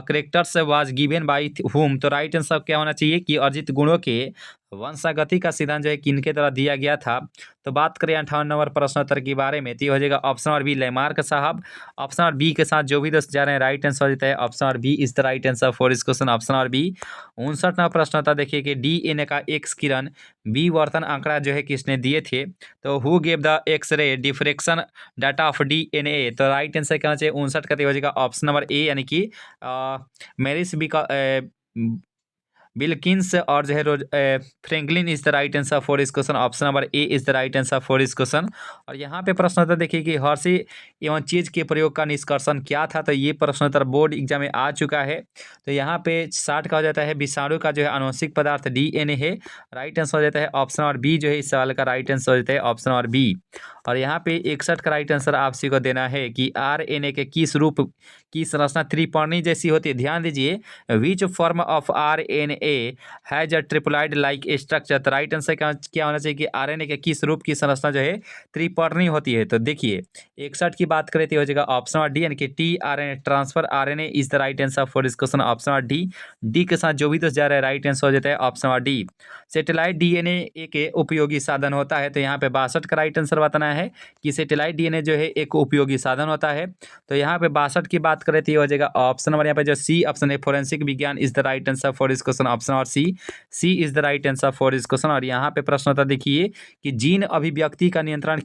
Speaker 1: characters was given by whom. तो राइट आंसर क्या होना चाहिए कि अर्जित गुणों के वंशागति का सिद्धांत जो है किनके द्वारा दिया गया था। तो बात करें 58 नंबर प्रश्नोत्तर के बारे में, तो ये हो जाएगा ऑप्शन नंबर बी लेमार्क साहब। ऑप्शन नंबर बी के साथ जो भी दोस्त जा रहे हैं राइट आंसर हो जाता है option number B is the right answer for इस क्वेश्चन ऑप्शन नंबर बी। 59वां प्रश्न होता देखिए कि डीएनए का एक्स किरण बी वर्तन आंकड़ा जो है किसने दिए थे, तो who gave the X ray diffraction data of DNA. तो राइट आंसर क्या होना चाहिए 59 का, हो जाएगा ऑप्शन नंबर ए यानी कि मेरिस बी का बिल्किंस और जो है Franklin is the right answer for इस question option number A is the right answer for इस क्वेश्चन। और यहाँ पे प्रश्न होता है देखिए कि हर्षी एवं चीज के प्रयोग का निष्कर्षण क्या था, तो ये प्रश्नोत्तर बोर्ड एग्जाम में आ चुका है। तो यहाँ पे 60 का हो जाता है विषाणु का जो है आनुवंशिक पदार्थ डीएनए है, राइट आंसर हो जाता है ऑप्शन नंबर बी, जो है इस सवाल का राइट आंसर हो जाता है ऑप्शन नंबर बी। और यहाँ पे 61 का राइट आंसर आप सभी को देना है कि आरएनए के किस रूप की संरचना त्रिपर्णी जैसी होती है। ध्यान दीजिए विच form of RNA has a triploid like structure. तो राइट आंसर क्या होना चाहिए कि आरएनए के किस रूप की संरचना जो है त्रिपर्णी होती है। तो देखिए 61 की बात करें तो हो जाएगा ऑप्शन नंबर डी यानी कि T RNA transfer RNA is the right answer for this question option number D. D के साथ जो भी दोस्त जा रहा है राइट आंसर हो जाता है option number D. Satellite DNA के उपयोगी साधन होता है, तो यहाँ पे 62 का राइट आंसर बताना है कि सेटेलाइट डीएनए जो है एक उपयोगी साधन होता है। तो यहाँ पे 62 की बात करें तो ये हो जाएगा ऑप्शन नंबर यहाँ पे जो सी ऑप्शन है फोरेंसिक विज्ञान is the right answer for this question option number C, C is the right answer for this question. और यहाँ पे प्रश्न होता देखिए कि जीन अभिव्यक्ति का नियंत्रण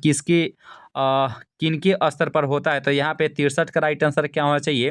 Speaker 1: किनके स्तर पर होता है, तो यहाँ पे 63 का राइट आंसर क्या होना चाहिए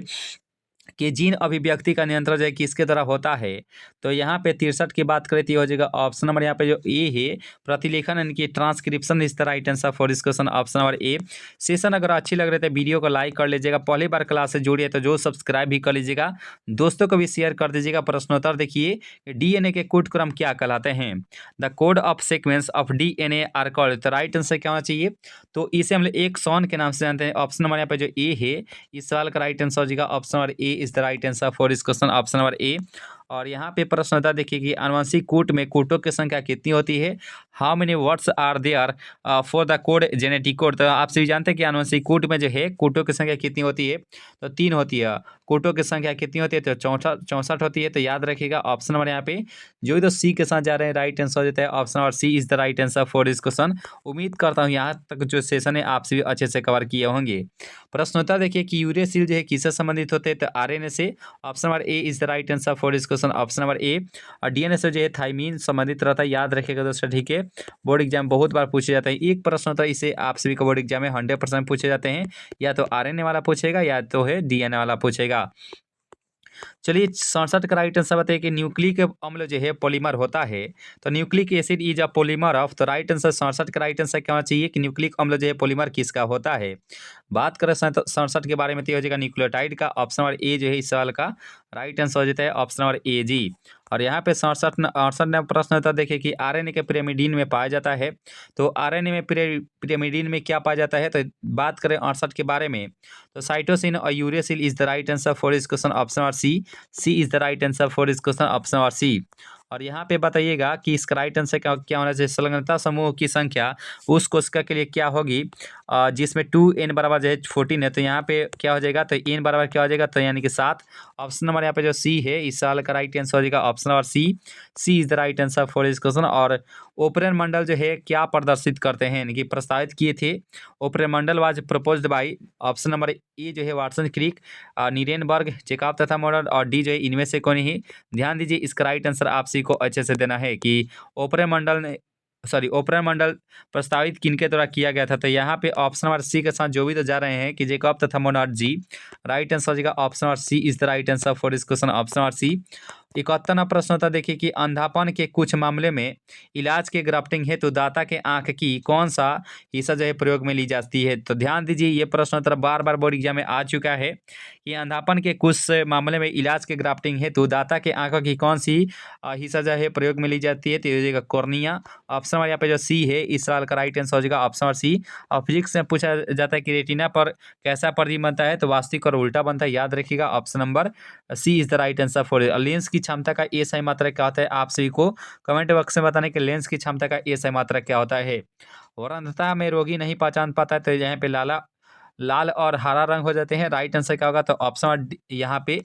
Speaker 1: कि जीन अभिव्यक्ति का नियंत्रण जो है किसके द्वारा होता है। तो यहाँ पे 63 की बात करें तो ये हो जाएगा ऑप्शन नंबर यहाँ पे जो ए है प्रतिलेखन यानी कि transcription is the right answer for this question option number A. Session अगर अच्छी लग रही है तो वीडियो को लाइक कर लीजिएगा, पहली बार क्लास से जुड़िए तो जो सब्सक्राइब भी कर लीजिएगा, दोस्तों को भी शेयर कर दीजिएगा। प्रश्नोत्तर देखिए डीएनए के कोड क्रम क्या कहलाते हैं, the code of sequence of DNA are called. तो राइट आंसर क्या होना चाहिए, तो इसे हम लोग एक्सॉन के नाम से जानते हैं। ऑप्शन नंबर यहाँ पे जो ए है इस सवाल का राइट आंसर हो जाएगा option number A is the right answer for इस क्वेश्चन ऑप्शन नंबर ए। और यहाँ पे प्रश्न होता है देखिए कि आनुवंशिक कूट में कूटों की संख्या कितनी होती है, how many words are there for the code genetic code. तो आप सभी जानते हैं कि आनुवंशिक कूट में जो है कूटों की संख्या कितनी होती है, तो 3 होती है। कूटों की संख्या कितनी होती है, तो 64 होती है। तो याद रखिएगा ऑप्शन नंबर यहाँ पे जो तो सी के साथ जा रहे हैं राइट आंसर हो जाता है option number C is the right answer for this question. उम्मीद करता हूँ यहाँ तक जो सेशन है आप सभी अच्छे से कवर किए होंगे। प्रश्न होता देखिए कि यूरेसिल जो है किससे संबंधित होते हैं, तो आरएनए से, option number A is the right answer for this question option number ए। और डीएनए से जो है थाइमीन संबंधित रहता है, याद रखिएगा दोस्तों, ठीक है। बोर्ड एग्जाम बहुत बार पूछे जाते हैं, एक प्रश्न होता है इसे आप सभी को बोर्ड एग्जाम में 100% पूछे जाते हैं, या तो आरएनए वाला पूछेगा या तो है डीएनए वाला पूछेगा। चलिए 67 का राइट आंसर बताइए कि न्यूक्लिक अम्ल जो है पॉलीमर होता है, तो nucleic acid is a polymer of, तो राइट आंसर 67 का राइट आंसर क्या होना चाहिए कि न्यूक्लिक अम्ल जो है पॉलीमर किसका होता है। बात करें 67 के बारे में तो ये हो जाएगा न्यूक्लियोटाइड का। ऑप्शन नंबर ए जो है इस सवाल का राइट आंसर हो जाता है ऑप्शन नंबर ए जी। और यहाँ पे 68 नंबर प्रश्न होता है, देखिए कि आरएनए के पिरिमिडीन में पाया जाता है, तो आरएनए में पिरिमिडीन में क्या पाया जाता है, तो बात करें 68 के बारे में तो साइटोसिन और uracil is the right answer for इस question option number C. C is the right answer for इस क्वेश्चन ऑप्शन नंबर सी। और यहाँ पे बताइएगा कि इसका राइट आंसर क्या क्या होना चाहिए। संलग्नता समूह की संख्या उस कोशिका के लिए क्या होगी जिसमें 2n बराबर जो है 14 है, तो यहाँ पे क्या हो जाएगा, तो n बराबर क्या हो जाएगा, तो यानी कि 7। ऑप्शन नंबर यहाँ पे जो सी है इस साल का राइट आंसर हो जाएगा option number C. C is the right answer for इस क्वेश्चन। और ओपरन मंडल जो है क्या प्रदर्शित करते हैं, यानी कि प्रस्तावित किए थे। Operon Mandal was proposed by option number ए जो है वाटसन क्रिक, नीरेनबर्ग, चेकअप तथा मॉडल, और डी जो है इनमें से कोई नहीं। ध्यान दीजिए इसका राइट आंसर आप सी को अच्छे से देना है कि ओपरन मंडल ने ओपरन मंडल प्रस्तावित किनके द्वारा किया गया था, तो यहाँ पे ऑप्शन नंबर सी के साथ जो भी तो जा रहे हैं कि जेकब तथा मोनार्ड जी। राइट आंसर हो जाएगा option number C is the right answer for this question option number C. 71 प्रश्न होता है, देखिए कि अंधापन के कुछ मामले में इलाज के ग्राफ्टिंग हेतु दाता के आंख की कौन सा हिस्सा जो है प्रयोग में ली जाती है। तो ध्यान दीजिए ये प्रश्न उत्तर बार बार बोर्ड एग्जाम में आ चुका है कि अंधापन के कुछ मामले में इलाज के ग्राफ्टिंग हेतु दाता के आंखों की कौन सी हिस्सा जो है प्रयोग में ली जाती है, तो ये हो जाएगा कॉर्निया। ऑप्शन नंबर यहाँ पे जो सी है इस सवाल का राइट आंसर हो जाएगा ऑप्शन नंबर सी। और फिजिक्स में पूछा जाता है कि रेटिना पर कैसा प्रतिबिंब बनता है, तो वास्तविक और उल्टा बनता है, याद रखिएगा option number C is the right answer for. Lens की क्षमता का ए सही मात्रा क्या होता है, आप सभी को कमेंट बॉक्स में बताने कि लेंस की क्षमता का ए सही मात्रा क्या होता है। और अंधता में रोगी नहीं पहचान पाता है, तो यहाँ पे लाल और हरा रंग हो जाते हैं। राइट आंसर क्या होगा, तो ऑप्शन यहाँ पे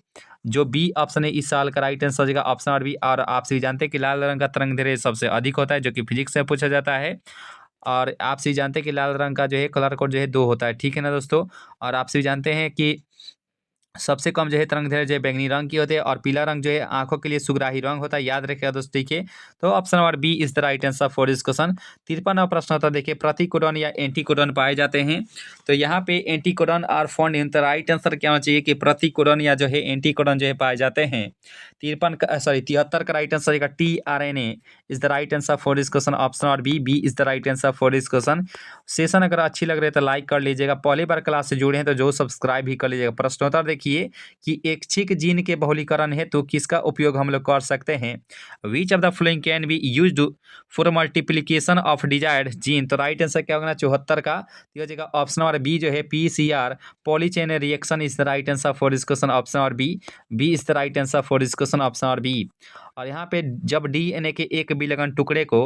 Speaker 1: जो बी ऑप्शन है इस साल का राइट आंसर हो जाएगा ऑप्शन नंबर बी। और आप सभी जानते हैं कि लाल रंग का तरंग दैर्ध्य सबसे अधिक होता है, जो कि फिजिक्स में पूछा जाता है। और आप सभी जानते हैं कि लाल रंग का जो है कलर कोड जो है 2 होता है, ठीक है ना दोस्तों। और आप सभी जानते हैं कि सबसे कम जो है तरंग दैर्ध्य जो है बैंगनी रंग की होती है, और पीला रंग जो है आंखों के लिए सुग्राही रंग होता है, याद रखिएगा दोस्तों, ठीक है। तो option number B is the right answer for this question. 53वां प्रश्न होता है, देखिए प्रतिकोडन या एंटीकोडन पाए जाते हैं, तो यहाँ पे एंटीकोडन आर फाउंड इन, तो राइट आंसर क्या होना चाहिए कि प्रतिकोडन या जो है एंटीकोडन जो है पाए जाते हैं। 73 का right answer TRNA is the right answer for this question option number B. B is the right answer for this question. Session अगर अच्छी लग रही है तो लाइक कर लीजिएगा, पहली बार क्लास से जुड़े हैं तो जो सब्सक्राइब भी कर लीजिएगा। प्रश्नोत्तर देखिए कि ऐच्छिक जीन के बहुलीकरण है तो किसका उपयोग हम लोग कर सकते हैं। विच of the following can be used for multiplication of desired gene, तो राइट आंसर क्या होगा 74 का, ये हो जाएगा ऑप्शन नंबर बी जो है PCR polychain reaction is the right answer for this question option number B. B is the right answer for this question option number B. और यहाँ पे जब DNA के एक विलगन टुकड़े को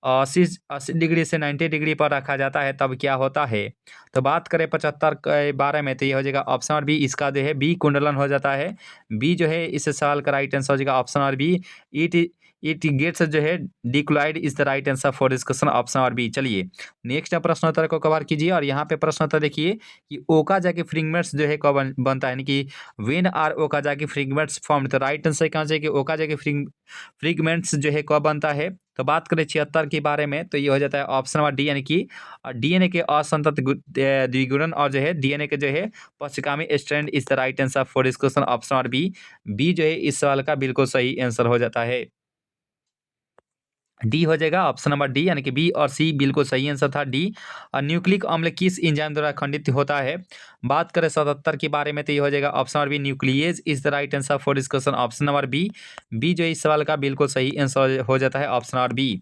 Speaker 1: 80 डिग्री से 90 डिग्री पर रखा जाता है तब क्या होता है, तो बात करें 75 के बारे में तो ये हो जाएगा ऑप्शन नंबर बी। इसका जो है बी कुंडलन हो जाता है। बी जो है इस साल का राइट आंसर हो जाएगा option number B. It gets जो है declined is the right answer for this question option number B. चलिए नेक्स्ट प्रश्न उत्तर को कवर कीजिए। और यहाँ पे प्रश्न उत्तर देखिए कि ओकाजाकी फ्रेगमेंट्स जो है कब बनता है, यानी कि when are Okazaki fragments formed, तो राइट आंसर क्या है कि ओकाजाकी फ्रेगमेंट्स जो है कब बनता है। तो बात करें 76 के बारे में तो ये हो जाता है ऑप्शन नंबर डी, यानी कि DNA के असंतत द्विगुणन और जो है DNA के जो है पश्चगामी strand is the right answer for this question option number B. B जो है इस सवाल का बिल्कुल सही आंसर हो जाता है। डी हो जाएगा ऑप्शन नंबर डी, यानी कि बी और सी बिल्कुल सही आंसर था डी। और न्यूक्लिक अम्ल किस एंजाइम द्वारा खंडित होता है। बात करें 77 के बारे में तो ये हो जाएगा option number B, nuclease is the right answer for this question option number B. B जो है इस सवाल का बिल्कुल सही आंसर हो जाता है ऑप्शन नंबर बी।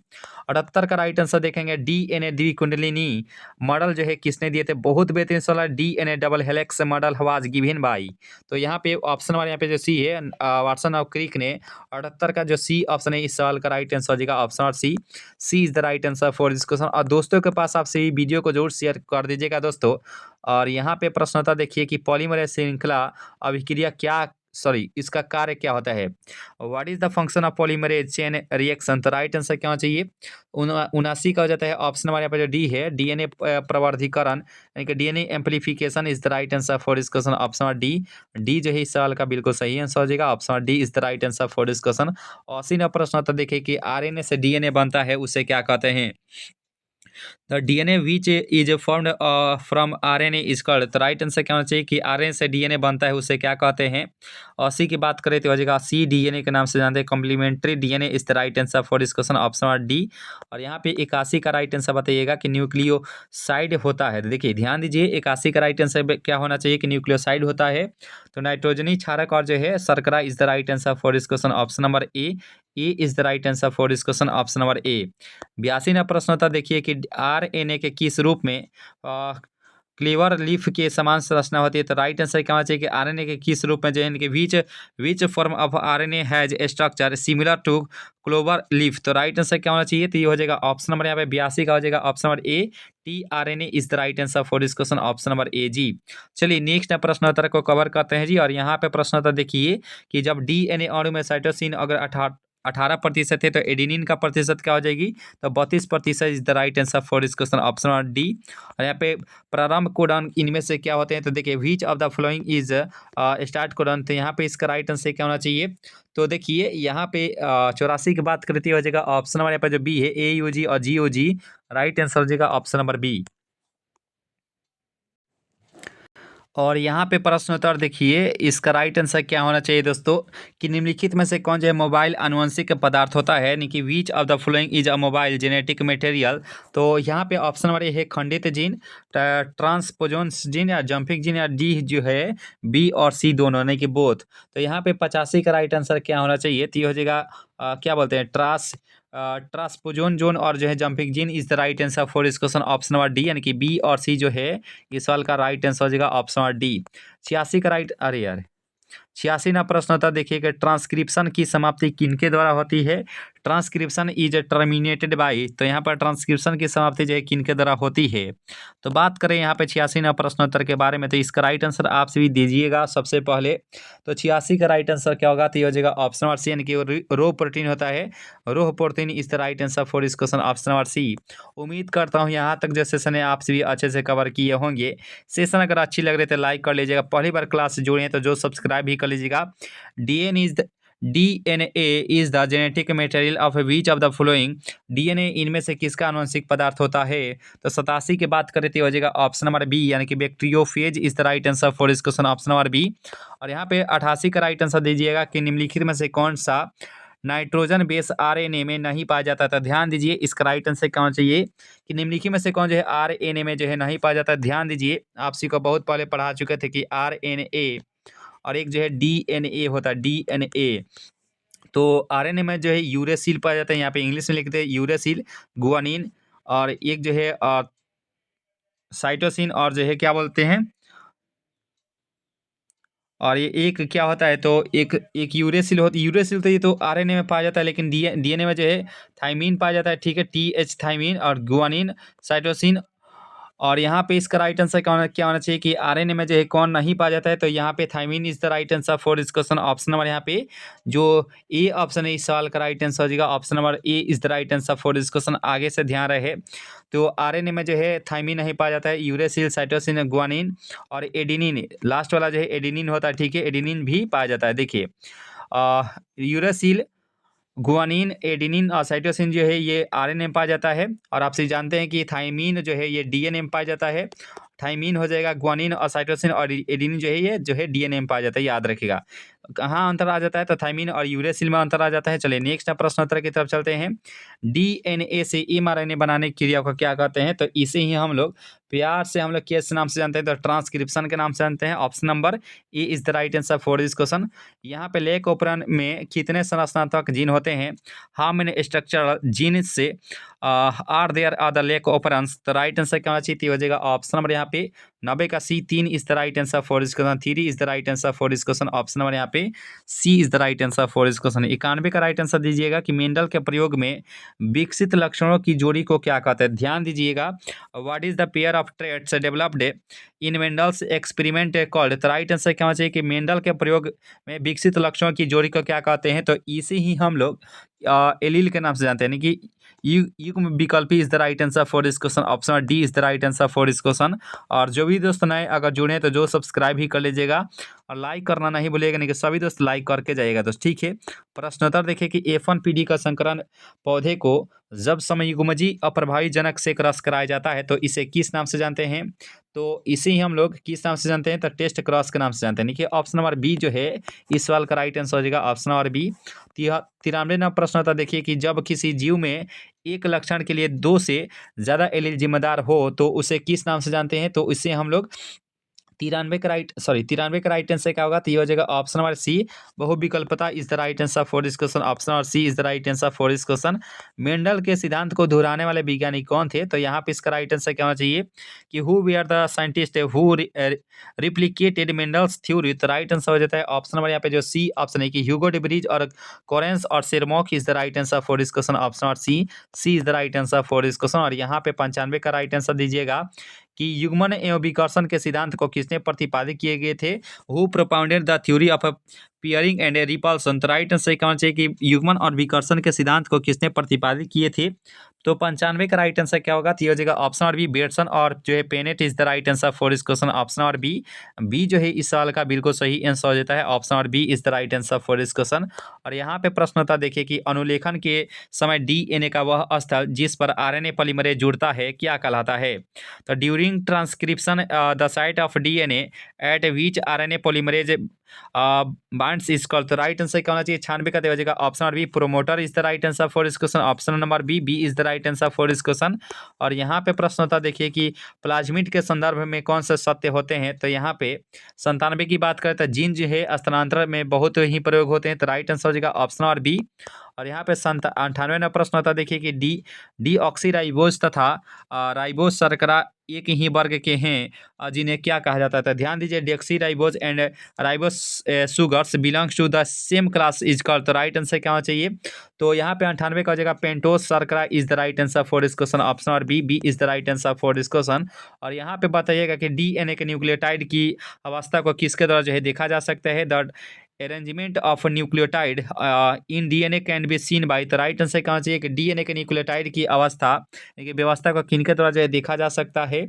Speaker 1: 78 का राइट आंसर देखेंगे DNA द्विकुंडलिनी मॉडल जो है किसने दिए थे, बहुत बेहतरीन सवाल। DNA double helix model was given by, तो यहाँ पे ऑप्शन नंबर यहाँ पे जो सी है वाटसन और क्रिक ने। 78 का जो सी ऑप्शन है इस सवाल का राइट आंसर हो जाएगा option number C. C is the right answer for this question. और दोस्तों के पास आप सही वीडियो को जरूर शेयर कर दीजिएगा दोस्तों। और यहाँ पे प्रश्न होता देखिए कि पॉलीमरेज श्रृंखला अभिक्रिया क्या इसका कार्य क्या होता है। What is the function of polymerase chain reaction, तो राइट आंसर क्या होना चाहिए 79 का हो जाता है ऑप्शन नंबर यहाँ पे जो डी है DNA प्रवर्धीकरण, यानी कि DNA amplification is the right answer for this question option number D. D जो है इस सवाल का बिल्कुल सही आंसर हो जाएगा option number D is the right answer for this question. 80 प्रश्न होता देखिए कि RNA से DNA बनता है उसे क्या कहते हैं। The DNA which is formed from RNA is called. तो राइट आंसर क्या होना चाहिए कि आरएनए से डीएनए बनता है उसे क्या कहते हैं। और सी की बात करें तो हो जाएगा सी डीएनए के नाम से जानते हैं, complementary DNA is the right answer for this question, option number D. और यहाँ पे 81 का राइट आंसर बताइएगा कि न्यूक्लियोसाइड होता है। तो देखिए ध्यान दीजिए 81 का राइट आंसर क्या होना चाहिए कि न्यूक्लियोसाइड होता है। तो नाइट्रोजनी क्षारक और जो है शर्करा is the right answer for this question, option number A. A is the right answer for this question, option number A. 82वां प्रश्न होता देखिए कि आरएनए के किस रूप में क्लीवर लीफ के समान संरचना होती है। तो राइट आंसर क्या होना चाहिए कि आरएनए के किस रूप में जो है इनके which form of RNA has a structure similar to clover leaf. तो राइट आंसर क्या होना चाहिए, तो ये हो जाएगा ऑप्शन नंबर यहाँ पे 82 का हो जाएगा option number A. T RNA is the right answer for this question, option number A जी। चलिए नेक्स्ट प्रश्न उत्तर को कवर करते हैं जी। और यहाँ पे प्रश्न उत्तर देखिए कि जब डीएनए अणु में साइटोसिन अगर 18% है तो एडेनिन का प्रतिशत क्या हो जाएगी, तो 32% is the right answer for this question, option number D. और यहाँ पे प्रारंभ कोडन इनमें से क्या होते हैं, तो देखिए विच of the following is start codon. तो यहाँ पे इसका राइट आंसर क्या होना चाहिए, तो देखिए यहाँ पे 84 की बात करती हो जाएगा ऑप्शन नंबर यहाँ पे जो बी है AUG और GOG, राइट आंसर हो जाएगा ऑप्शन नंबर बी। और यहाँ पे प्रश्न उत्तर देखिए इसका राइट आंसर क्या होना चाहिए दोस्तों कि निम्नलिखित में से कौन जो है मोबाइल आनुवंशिक पदार्थ होता है, यानी कि which of the following is a mobile genetic material. तो यहाँ पे ऑप्शन नंबर ए है खंडित जीन, ट्रांसपोजोन्स जीन या जंपिंग जीन, या डी जो है बी और सी दोनों, यानी कि बोथ। तो यहाँ पे 85 का राइट आंसर क्या होना चाहिए, तो ये हो जाएगा क्या बोलते हैं ट्रांसपोजोन जोन और जो है jumping gene is the right answer for इस क्वेश्चन, ऑप्शन नंबर डी, यानी कि बी और सी जो है इस सवाल का राइट आंसर हो जाएगा ऑप्शन नंबर डी। 86 का राइट, अरे यार 86वां प्रश्न होता देखिएगा ट्रांसक्रिप्शन की समाप्ति किनके द्वारा होती है। ट्रांसक्रिप्शन इज टर्मिनेटेड बाय, तो यहाँ पर ट्रांसक्रिप्शन की समाप्ति जो है किनके द्वारा होती है। तो बात करें यहाँ पे 86वां प्रश्नोत्तर के बारे में, तो इसका राइट आंसर आप भी दीजिएगा सबसे पहले। तो 86 का राइट आंसर क्या होगा, तो ये हो जाएगा ऑप्शन नंबर सी, यानी कि रो प्रोटीन होता है, rho protein is the right answer for इस क्वेश्चन, ऑप्शन नंबर सी। उम्मीद करता हूँ यहाँ तक जो सेशन है आप भी अच्छे से कवर किए होंगे। सेशन अगर अच्छी लग रही है तो लाइक कर लीजिएगा, पहली बार क्लास से जुड़े हैं तो जो सब्सक्राइब भी कर लीजिएगा। DNA is the genetic material of which of the following. DNA इनमें से किसका आनुवंशिक पदार्थ होता है। तो 87 की बात करें तो हो जाएगा ऑप्शन नंबर बी, यानी कि bacteriophage is the right answer for इस क्वेश्चन, ऑप्शन नंबर बी। और यहाँ पे 88 का राइट आंसर दीजिएगा कि निम्नलिखित में से कौन सा नाइट्रोजन बेस आरएनए में नहीं पाया जाता था। ध्यान दीजिए इसका राइट आंसर क्या होना चाहिए कि निम्नलिखित में से कौन जो है आरएनए में जो है नहीं पाया जाता। ध्यान दीजिए आप सी को बहुत पहले पढ़ा चुके थे कि आरएनए और एक जो है डीएनए होता है, डीएनए। तो आरएनए में जो है यूरेसिल पाया जाता है, यहाँ पे इंग्लिश में लिखते हैं यूरेसिल, गुआनिन, और एक जो है साइटोसिन, और जो है क्या बोलते हैं, और ये एक क्या होता है, तो एक यूरेसिल होती है। यूरेसिल तो ये तो आरएनए में पाया जाता है, लेकिन डीएनए में जो है थाइमीन पाया जाता है, ठीक है, TH थाइमीन, और गुआनिन, साइटोसिन। और यहाँ पे इसका राइट आंसर क्या होना चाहिए कि आरएनए में जो है कौन नहीं पाया जाता है, तो यहाँ पे thymine is the right answer for this question, option number यहाँ पे जो ए ऑप्शन है इस सवाल का राइट आंसर हो जाएगा option number A is the right answer for this question. आगे से ध्यान रहे तो आरएनए में जो है थाइमीन नहीं पाया जाता है, यूरेसिल, साइटोसिन, गुआनिन और एडेनिन, लास्ट वाला जो है एडेनिन होता है, ठीक है, एडेनिन भी पाया जाता है। देखिए यूरेसिल, गुआनिन, एडेनिन और साइटोसिन जो है ये आरएनए में पाया जाता है, और आपसे जानते हैं कि थाइमीन जो है ये डीएनए में पाया जाता है। थाइमीन हो जाएगा गुआनिन, और साइटोसिन और एडेनिन जो है ये जो है डीएनए में पाया जाता है, याद रखिएगा। कहाँ अंतर आ जाता है, तो थाइमीन और यूरेसिल में अंतर आ जाता है। चलिए नेक्स्ट प्रश्न उत्तर की तरफ चलते हैं। डीएनए से एमआरएनए बनाने की क्रिया को क्या कहते हैं, तो इसे ही हम लोग प्यार से हम लोग किस नाम से जानते हैं, तो ट्रांसक्रिप्शन के नाम से जानते हैं। Option number A is the right answer for this question. यहाँ पे लेक ओपरन में कितने संरचनात्मक जीन होते हैं, हाउ मेनी स्ट्रक्चरल जीन से are there are the lac operons. तो राइट आंसर क्या होना चाहिए, हो जाएगा ऑप्शन नंबर यहाँ पे 90 का C, 3 is the right answer for this question, 3 is the right answer for this question, option number यहाँ पे C is the right answer for this question. 91 का राइट आंसर दीजिएगा कि मेंडल के प्रयोग में विकसित लक्षणों की जोड़ी को क्या कहते हैं। ध्यान दीजिएगा, what is the pair of traits developed in Mendel's experiment called. तो राइट आंसर क्या होना चाहिए कि मेंडल के प्रयोग में विकसित लक्षणों की जोड़ी को क्या कहते हैं, तो इसे ही हम लोग एलील के नाम से जानते हैं, यानी कि युग्म विकल्पी is the right answer for this question, option D is the right answer for this question. और जो भी दोस्त नए अगर जुड़े हैं तो जो सब्सक्राइब ही कर लीजिएगा, और लाइक करना नहीं भूलिएगा, नहीं कि सभी दोस्त लाइक करके जाइएगा दोस्त, ठीक है। प्रश्नोत्तर देखिए कि F1 पीढ़ी का संकरण पौधे को जब समयुग्मजी अप्रभावी जनक से क्रॉस कराया जाता है तो इसे किस नाम से जानते हैं? तो इसे ही हम लोग किस नाम से जानते हैं? तो टेस्ट क्रॉस के नाम से जानते हैं। देखिए ऑप्शन नंबर बी जो है इस सवाल का राइट आंसर हो जाएगा ऑप्शन नंबर बी। 93 नंबर प्रश्न होता है, देखिए कि जब किसी जीव में एक लक्षण के लिए 2 से ज़्यादा एलील जिम्मेदार हो तो उसे किस नाम से जानते हैं? तो इसे हम लोग 93 का राइट आंसर क्या होगा? तो ये हो जाएगा ऑप्शन नंबर सी, बहुविकल्पता is the right answer for this question. Option number C is the right answer for this question. Mendel के सिद्धांत को दोहराने वाले वैज्ञानिक कौन थे? तो यहाँ पे इसका राइट आंसर क्या होना चाहिए कि who were the scientist who replicated Mendel's theory. तो राइट आंसर हो जाता है ऑप्शन नंबर यहाँ पे जो सी ऑप्शन है कि ह्यूगो डिब्रीज और कोरेंस और Tschermak is the right answer for this question. Option number C is the right answer for this question. और यहाँ पे 95 का राइट आंसर दीजिएगा कि युग्मन एवं विकर्षण के सिद्धांत को किसने प्रतिपादित किए गए थे? Who propounded the theory of peering and repulsion. तो राइट आंसर क्या होना चाहिए कि युग्मन और विकर्षण के सिद्धांत को किसने प्रतिपादित किए थे? तो 95 का राइट आंसर क्या होगा? तो ये हो जाएगा ऑप्शन नंबर बी, बेटसन और जो है Punnett is the right answer for इस क्वेश्चन। ऑप्शन नंबर बी जो है इस सवाल का बिल्कुल सही आंसर हो जाता है। Option number B is the right answer for इस क्वेश्चन। और यहाँ पे प्रश्न होता देखिए कि अनुलेखन के समय डीएनए का वह स्थल जिस पर आरएनए पॉलीमरेज जुड़ता है क्या कहलाता है? तो during transcription the site of DNA at which RNA polymerase binds is called. तो राइट आंसर क्या होना चाहिए? 96 का हो जाएगा option number B, promoter is the right answer for इस question. Option number B is the right answer for इस question. और यहाँ पे प्रश्न होता देखिए कि प्लाज्मिड के संदर्भ में कौन से सत्य होते हैं? तो यहाँ पे 97 की बात करें तो जीन जो है स्थानांतरण में बहुत ही प्रयोग होते हैं। तो राइट आंसर हो जाएगा ऑप्शन नंबर बी। और यहाँ पे 98वां प्रश्न होता है देखिए कि डीऑक्सीराइबोज तथा राइबोज शर्करा एक ही वर्ग के हैं जिन्हें क्या कहा जाता है? तो ध्यान दीजिए deoxyribose and ribose sugars belongs to the same class is called. तो राइट आंसर क्या होना चाहिए? तो यहाँ पे 98 का हो जाएगा पेंटोज शर्करा is the right answer for this question. Option number B is the right answer for this question. और यहाँ पे बताइएगा कि डीएनए के न्यूक्लियोटाइड की अवस्था को किसके द्वारा जो है देखा जा सकता है? The arrangement of nucleotide in DNA can be seen by. तो राइट आंसर क्या होना चाहिए कि डीएनए के न्यूक्लियोटाइड की अवस्था की व्यवस्था को किनके द्वारा जो है देखा जा सकता है?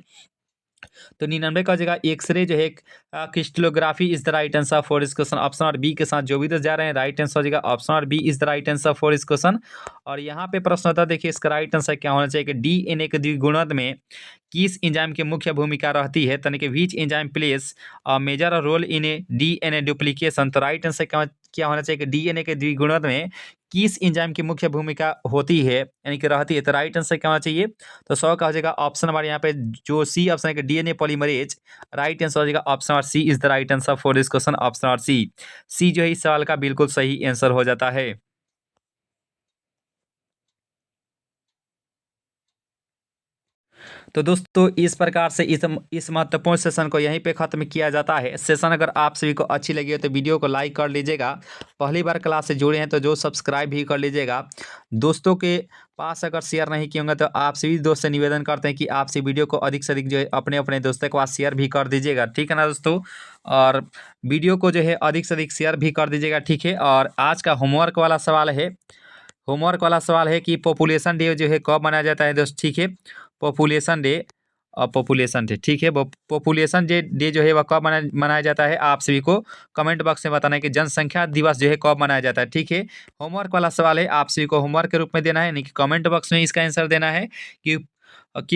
Speaker 1: तो 99 का जगह एक्सरे जो है crystallography is the right answer for इस क्वेश्चन। ऑप्शन नंबर बी के साथ जो भी तो जा रहे हैं राइट आंसर हो जाएगा option number B is the right answer for इस क्वेश्चन। और यहाँ पे प्रश्न होता है देखिए इसका राइट आंसर क्या होना चाहिए कि डीएनए के द्विगुणन में किस एंजाइम की मुख्य भूमिका रहती है? यानी कि which enzyme plays a major role in a DNA duplication. तो राइट आंसर क्या होना चाहिए कि डीएनए के द्विगुणन में किस एंजाइम की मुख्य भूमिका होती है यानी कि रहती है? तो राइट आंसर क्या होना चाहिए? तो 100 का हो जाएगा ऑप्शन नंबर यहाँ पे जो सी ऑप्शन है कि डीएनए पॉलीमरेज। राइट आंसर हो जाएगा option number C is the right answer for this question. Option number C जो है इस सवाल का बिल्कुल सही आंसर हो जाता है। तो दोस्तों इस प्रकार से इस महत्वपूर्ण सेशन को यहीं पे ख़त्म किया जाता है। सेशन अगर आप सभी को अच्छी लगी हो तो वीडियो को लाइक कर लीजिएगा। पहली बार क्लास से जुड़े हैं तो जो सब्सक्राइब भी कर लीजिएगा। दोस्तों के पास अगर शेयर नहीं किए होंगे तो आप सभी दोस्त से निवेदन करते हैं कि आप से वीडियो को अधिक से अधिक जो है अपने अपने दोस्तों के पास शेयर भी कर दीजिएगा, ठीक है ना दोस्तों। और वीडियो को जो है अधिक से अधिक शेयर भी कर दीजिएगा, ठीक है। और आज का होमवर्क वाला सवाल है कि पॉपुलेशन डे जो है कब मनाया जाता है दोस्त, ठीक है। पॉपुलेशन डे ठीक है। वो पॉपुलेशन डे जो है वह कब मनाया जाता है? आप सभी को कमेंट बॉक्स में बताना है कि जनसंख्या दिवस जो है कब मनाया जाता है, ठीक है। होमवर्क वाला सवाल है, आप सभी को होमवर्क के रूप में देना है, नहीं कि कमेंट बॉक्स में इसका आंसर देना है कि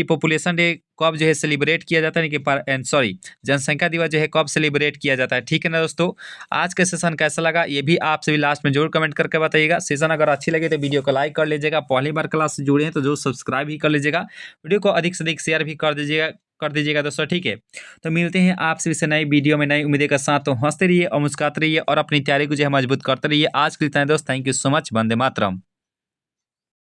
Speaker 1: पॉपुलेशन डे कब जो है सेलिब्रेट किया जाता है, कि सॉरी जनसंख्या दिवस जो है कब सेलिब्रेट किया जाता है, ठीक है ना दोस्तों। आज का सेशन कैसा लगा ये भी आप सभी लास्ट में जरूर कमेंट करके बताइएगा। सेशन अगर अच्छी लगे तो वीडियो को लाइक कर लीजिएगा। पहली बार क्लास से जुड़े हैं तो जो सब्सक्राइब भी कर लीजिएगा। वीडियो को अधिक से अधिक शेयर भी कर दीजिएगा दोस्तों, ठीक है। तो मिलते हैं आप सभी से नई वीडियो में नई उम्मीदें के साथ। तो हंसते रहिए और मुस्कुराते रहिए और अपनी तैयारी को जो है मजबूत करते रहिए। आज के लिए इतना है दोस्त, thank you so much. Vande Mataram.